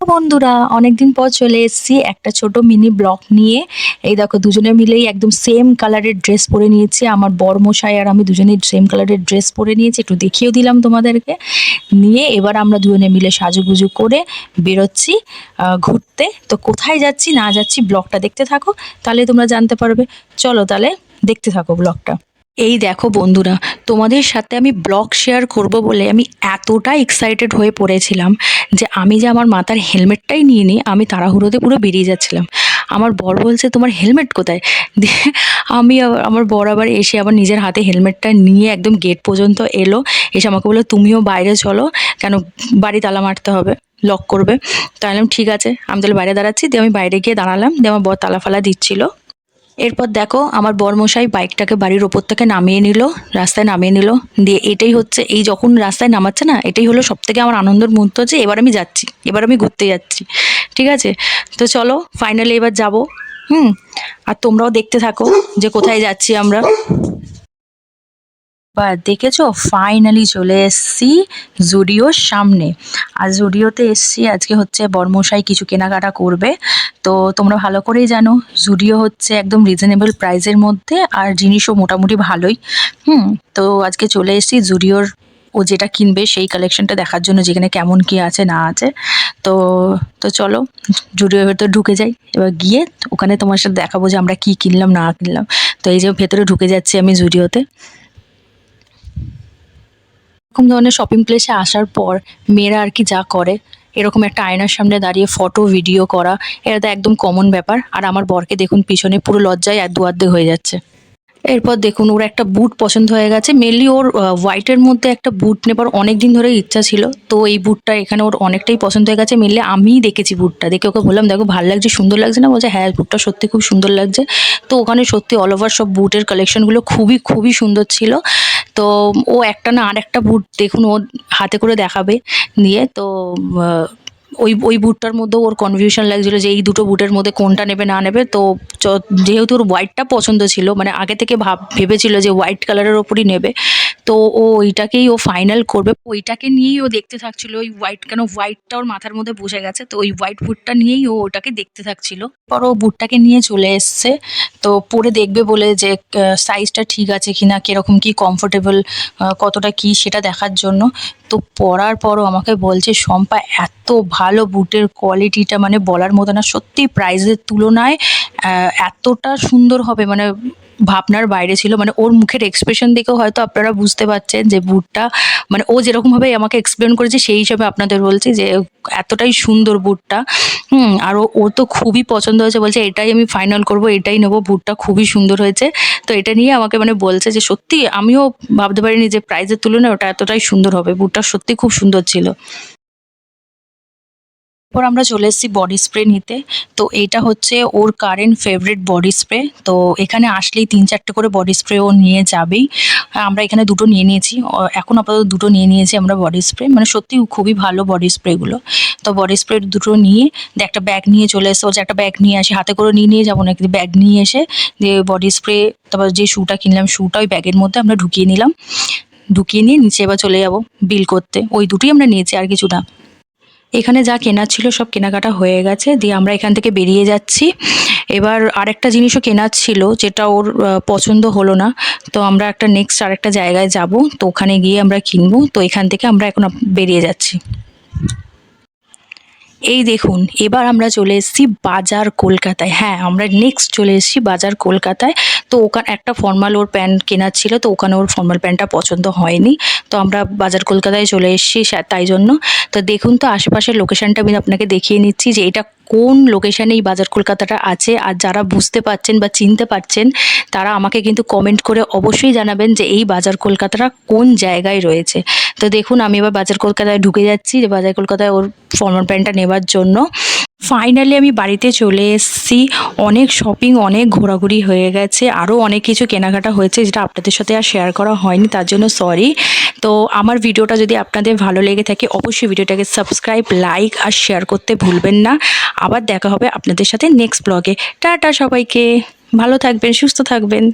বন্ধুরা, অনেকদিন পর চলে এসেছি একটা ছোট মিনি ব্লগ নিয়ে। এই দেখো, দুজনে মিলেই একদম সেম কালারের ড্রেস পরে নিয়েছি। আমার বরমশাই আর আমি দুজনেই সেম কালারের ড্রেস পরে নিয়েছি, একটু দেখিয়েও দিলাম তোমাদেরকে। নিয়ে এবার আমরা দুজনে মিলে সাজুগুজু করে বেরোচ্ছি ঘুরতে। তো কোথায় যাচ্ছি না যাচ্ছি ব্লগটা দেখতে থাকো, তাহলে তোমরা জানতে পারবে। চলো তাহলে দেখতে থাকো ব্লগটা। এই দেখো বন্ধুরা, তোমাদের সাথে আমি ব্লগ শেয়ার করব বলে আমি এতটা এক্সাইটেড হয়ে পড়েছিলাম যে আমি যে আমার মাথার হেলমেটটাই নিয়ে নিই, আমি তাড়াহুড়োতে পুরো বেরিয়ে যাচ্ছিলাম। আমার বর বলছে, তোমার হেলমেট কোথায়? দিয়ে আমার বর আবার এসে আবার নিজের হাতে হেলমেটটা নিয়ে একদম গেট পর্যন্ত এলো। এসে আমাকে বললো, তুমিও বাইরে চলো, কেন বাড়ি তালা মারতে হবে, লক করবে। তাই বললাম ঠিক আছে, আমি তাহলে বাইরে দাঁড়াচ্ছি। দিয়ে আমি বাইরে গিয়ে দাঁড়ালাম, দিয়ে আমার বর তালা ফালা দিচ্ছিল। এরপর দেখো, আমার বরমশাই বাইকটাকে বাড়ির ওপর থেকে নামিয়ে নিল, রাস্তায় নামিয়ে নিল। দিয়ে এটাই হচ্ছে, এই যখন রাস্তায় নামাচ্ছে না, এটাই হলো সব থেকে আমার আনন্দের মুহূর্ত, যে এবার আমি যাচ্ছি, এবার আমি ঘুরতে যাচ্ছি। ঠিক আছে, তো চলো ফাইনালি এবার যাব। হুম। আর তোমরাও দেখতে থাকো যে কোথায় যাচ্ছি আমরা। বা দেখেছো, ফাইনালি চলে এসেছি জুডিওর সামনে। আর জুডিওতে এসেছি আজকে, হচ্ছে বরমশাই কিছু কেনাকাটা করবে। তো তোমরা ভালো করেই জানো, জুডিও হচ্ছে একদম রিজনেবল প্রাইসের মধ্যে, আর জিনিসও মোটামুটি ভালোই। হুম। তো আজকে চলে এসেছি জুডিওর, ও যেটা কিনবে সেই কালেকশনটা দেখার জন্য, যেখানে কেমন কি আছে না আছে। তো তো চলো জুডিওর ভেতর ঢুকে যাই। এবার গিয়ে ওখানে তোমার সাথে দেখাবো যে আমরা কি কিনলাম না কিনলাম। তো এই যে ভেতরে ঢুকে যাচ্ছি আমি জুডিওতে। এরকম ধরনের শপিং প্লেসে আসার পর মেয়েরা আর কি যা করে, এরকম একটা আয়নার সামনে দাঁড়িয়ে ফটো ভিডিও করা, এটা তো একদম কমন ব্যাপার। আর আমার বরকে দেখুন, পিছনে পুরো লজ্জায় আর দু অর্ধেক হয়ে যাচ্ছে। এরপর দেখুন, ওর একটা বুট পছন্দ হয়ে গেছে। মেনলি ওর হোয়াইটের মধ্যে একটা বুট নেবার অনেক দিন ধরে ইচ্ছা ছিল। তো এই বুটটা এখানে ওর অনেকটাই পছন্দ হয়ে গেছে। মেনলি আমিই দেখেছি বুটটা, দেখে ওকে বললাম, দেখো ভালো লাগছে, সুন্দর লাগছে না? বলছে হ্যাঁ, বুটটা সত্যি খুব সুন্দর লাগছে। তো ওখানে সত্যি অল ওভার সব বুটের কালেকশনগুলো খুবই খুবই সুন্দর ছিল। তো ও একটা না আর একটা বুট দেখুন ও হাতে করে দেখাবে নিয়ে। তো ওই ওই বুটটার মধ্যেও ওর কনফিউশন লাগছিল যে এই দুটো বুটের মধ্যে কোনটা নেবে না নেবে। তো যেহেতু ওর হোয়াইটটা পছন্দ ছিল, মানে আগে থেকে ভেবেছিল যে হোয়াইট কালারের ওপরই নেবে। তো ও ওইটাকেই ও ফাইনাল করবে, ওইটাকে নিয়েই ও দেখতে থাকছিল। ওই হোয়াইট, কেন হোয়াইটটা ওর মাথার মধ্যে বসে গেছে, তো ওই হোয়াইট বুটটা নিয়েই ও ওটাকে দেখতে থাকছিল। পর ও বুটটাকে নিয়ে চলে এসছে, তো পরে দেখবে বলে যে সাইজটা ঠিক আছে কিনা, কিরকম কি কমফোর্টেবল, কতটা কি সেটা দেখার জন্য। তো পরার পরও আমাকে বলছে, শম্পা এত ভালো বুটের কোয়ালিটিটা, মানে বলার মতো না, সত্যি প্রাইসের তুলনায় এতটা সুন্দর হবে মানে ভাবনার বাইরে ছিল। মানে ওর মুখের এক্সপ্রেশন দেখেও হয়তো আপনারা বুঝতে পারছেন যে বুটটা, মানে ও যেরকমভাবে আমাকে এক্সপ্লেন করেছে সেই হিসাবে আপনাদের বলছি যে এতটাই সুন্দর বুটটা। আর ওর তো খুবই পছন্দ হয়েছে, বলছে এটাই আমি ফাইনাল করব, এটাই নেবো, বুটটা খুবই সুন্দর হয়েছে। তো এটা নিয়ে আমাকে মানে বলছে যে সত্যি আমিও ভাবতে পারিনি যে প্রাইজের তুলনায় ওটা এতটাই সুন্দর হবে, বুটটা সত্যি খুব সুন্দর ছিল। এরপর আমরা চলে এসেছি বডি স্প্রে নিতে। তো এটা হচ্ছে ওর কারেন্ট ফেভারিট বডি স্প্রে। তো এখানে আসলেই ৩-৪টে করে বডি স্প্রে ও নিয়ে যাবেই। আমরা এখানে দুটো নিয়ে নিয়েছি, এখন আপাতত দুটো নিয়ে নিয়েছি আমরা বডি স্প্রে, মানে সত্যি খুবই ভালো বডি স্প্রেগুলো। তো বডি স্প্রে দুটো নিয়ে একটা ব্যাগ নিয়ে চলে এসে, বলছে একটা ব্যাগ নিয়ে আসি, হাতে করে নিয়ে নিয়ে যাবো না, কিন্তু ব্যাগ নিয়ে এসে দিয়ে বডি স্প্রে, তারপর যে শুটা কিনলাম শুটা ওই ব্যাগের মধ্যে আমরা ঢুকিয়ে নিলাম। ঢুকিয়ে নিয়ে নিচে এবার চলে যাবো বিল করতে। ওই দুটোই আমরা নিয়েছি, আর কিছু না। এখানে যা কেনার ছিল সব কেনাকাটা হয়ে গেছে, দিয়ে আমরা এখান থেকে বেরিয়ে যাচ্ছি। এবার আরেকটা জিনিসও কেনার ছিল, যেটা ওর পছন্দ হলো না। তো আমরা একটা নেক্সট আরেকটা জায়গায় যাব, তো ওখানে গিয়ে আমরা কিনবো। তো এখান থেকে আমরা এখন বেরিয়ে যাচ্ছি। এই দেখুন, এবার আমরা চলে এসেছি বাজার কলকাতায়। হ্যাঁ, আমরা নেক্সট চলে এসেছি বাজার কলকাতায়। তো ওখানে একটা ফর্মাল ওর প্যান্ট কেনার ছিল, তো ওখানে ওর ফর্মাল প্যান্টটা পছন্দ হয়নি। তো আমরা বাজার কলকাতায় চলে এসেছি তাই জন্য। তো দেখুন, তো আশেপাশের লোকেশনটা আমি আপনাকে দেখিয়ে নিচ্ছি যে এটা কোন লোকেশানে এই বাজার কলকাতাটা আছে। আর যারা বুঝতে পারছেন বা চিনতে পারছেন, তারা আমাকে কিন্তু কমেন্ট করে অবশ্যই জানাবেন যে এই বাজার কলকাতাটা কোন জায়গায় রয়েছে। তো দেখুন, আমি এবার বাজার কলকাতায় ঢুকে যাচ্ছি, যে বাজার কলকাতায় ওর ফর্মাল প্যান্টটা নেবার জন্য। ফাইনালি আমি বাড়িতে চলে এসেছি। অনেক শপিং, অনেক ঘোরাঘুরি হয়ে গেছে, আরও অনেক কিছু কেনাকাটা হয়েছে যেটা আপনাদের সাথে আর শেয়ার করা হয়নি, তার জন্য সরি। তো আমার ভিডিওটা যদি আপনাদের ভালো লেগে থাকে, অবশ্যই ভিডিওটাকে সাবস্ক্রাইব, লাইক আর শেয়ার করতে ভুলবেন না। আবার দেখা হবে আপনাদের সাথে নেক্সট ব্লগে। টাটা সবাইকে, ভালো থাকবেন, সুস্থ থাকবেন।